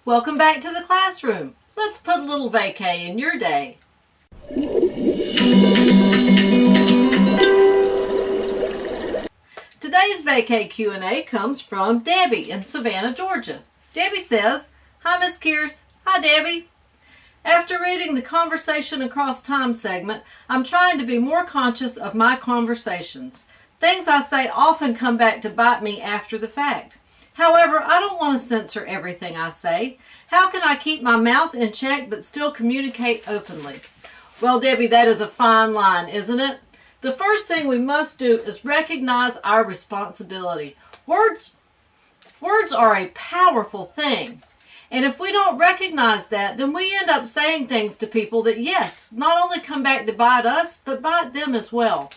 Welcome back to the classroom. Let's put a little vacay in your day. Today's vacay Q&A comes from Debbie in Savannah, Georgia. Debbie says, "Hi, Miss Kears." Hi, Debbie. After reading the Conversation Across Time segment, I'm trying to be more conscious of my conversations. Things I say often come back to bite me after the fact. However, I don't want to censor everything I say. How can I keep my mouth in check but still communicate openly? Well, Debbie, that is a fine line, isn't it? The first thing we must do is recognize our responsibility. Words are a powerful thing. And if we don't recognize that, then we end up saying things to people that, yes, not only come back to bite us, but bite them as well.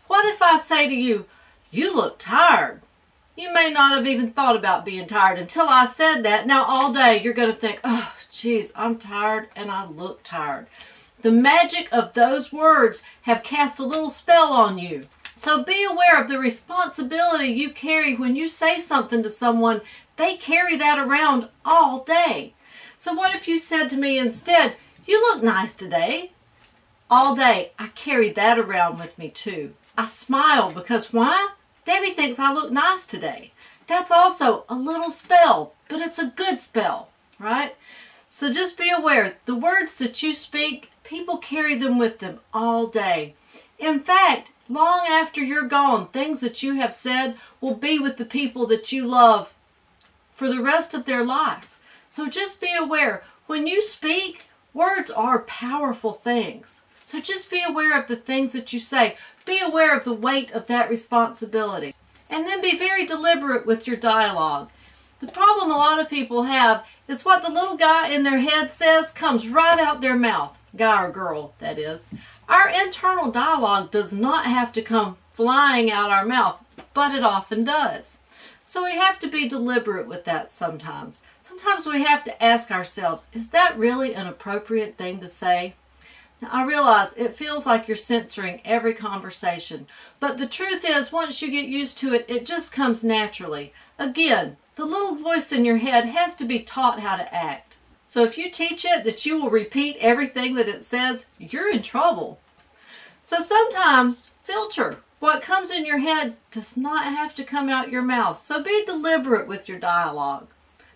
What if I say to you, "You look tired"? You may not have even thought about being tired until I said that. Now all day you're going to think, "Oh, geez, I'm tired and I look tired." The magic of those words have cast a little spell on you. So be aware of the responsibility you carry when you say something to someone. They carry that around all day. So what if you said to me instead, "You look nice today"? All day I carry that around with me too. I smile because why? Debbie thinks I look nice today. That's also a little spell, but it's a good spell, right? So just be aware, the words that you speak, people carry them with them all day. In fact, long after you're gone, things that you have said will be with the people that you love for the rest of their life. So just be aware, when you speak, words are powerful things. So just be aware of the things that you say. Be aware of the weight of that responsibility. And then be very deliberate with your dialogue. The problem a lot of people have is what the little guy in their head says comes right out their mouth. Guy or girl, that is. Our internal dialogue does not have to come flying out our mouth, but it often does. So we have to be deliberate with that sometimes. Sometimes we have to ask ourselves, is that really an appropriate thing to say? Now, I realize it feels like you're censoring every conversation, but the truth is, once you get used to it, it just comes naturally. Again, the little voice in your head has to be taught how to act. So if you teach it that you will repeat everything that it says, you're in trouble. So sometimes filter. What comes in your head does not have to come out your mouth. So be deliberate with your dialogue.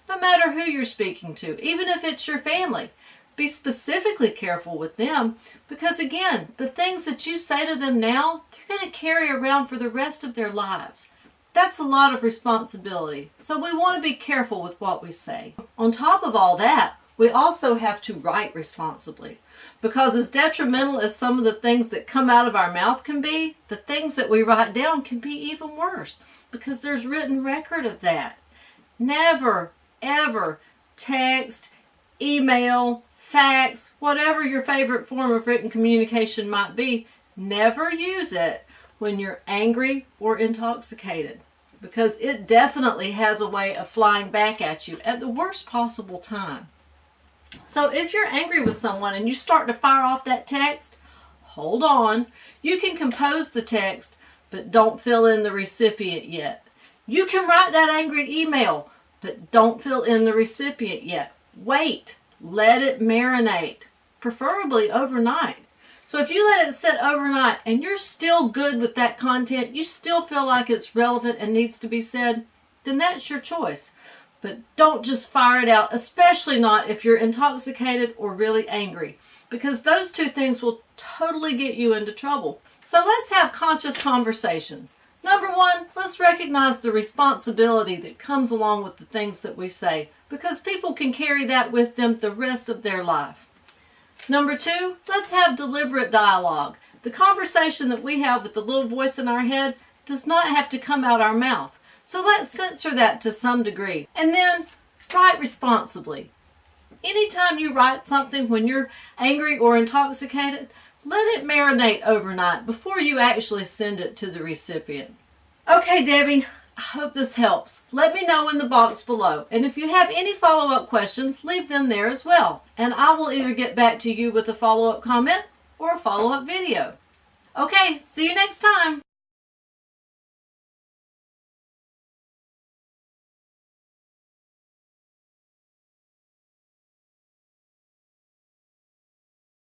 No matter who you're speaking to, even if it's your family, be specifically careful with them because, again, the things that you say to them now, they're going to carry around for the rest of their lives. That's a lot of responsibility. So we want to be careful with what we say. On top of all that, we also have to write responsibly. Because as detrimental as some of the things that come out of our mouth can be, the things that we write down can be even worse because there's written record of that. Never, ever text, email, fax, whatever your favorite form of written communication might be, never use it when you're angry or intoxicated because it definitely has a way of flying back at you at the worst possible time. So if you're angry with someone and you start to fire off that text, hold on. You can compose the text, but don't fill in the recipient yet. You can write that angry email, but don't fill in the recipient yet. Wait. Let it marinate, preferably overnight. So if you let it sit overnight and you're still good with that content, you still feel like it's relevant and needs to be said, then that's your choice. But don't just fire it out, especially not if you're intoxicated or really angry, because those two things will totally get you into trouble. So let's have conscious conversations. Number one, let's recognize the responsibility that comes along with the things that we say, because people can carry that with them the rest of their life. Number two, let's have deliberate dialogue. The conversation that we have with the little voice in our head does not have to come out our mouth. So let's censor that to some degree. And then, write responsibly. Anytime you write something when you're angry or intoxicated, let it marinate overnight before you actually send it to the recipient. Okay, Debbie, I hope this helps. Let me know in the box below. And if you have any follow-up questions, leave them there as well. And I will either get back to you with a follow-up comment or a follow-up video. Okay, see you next time.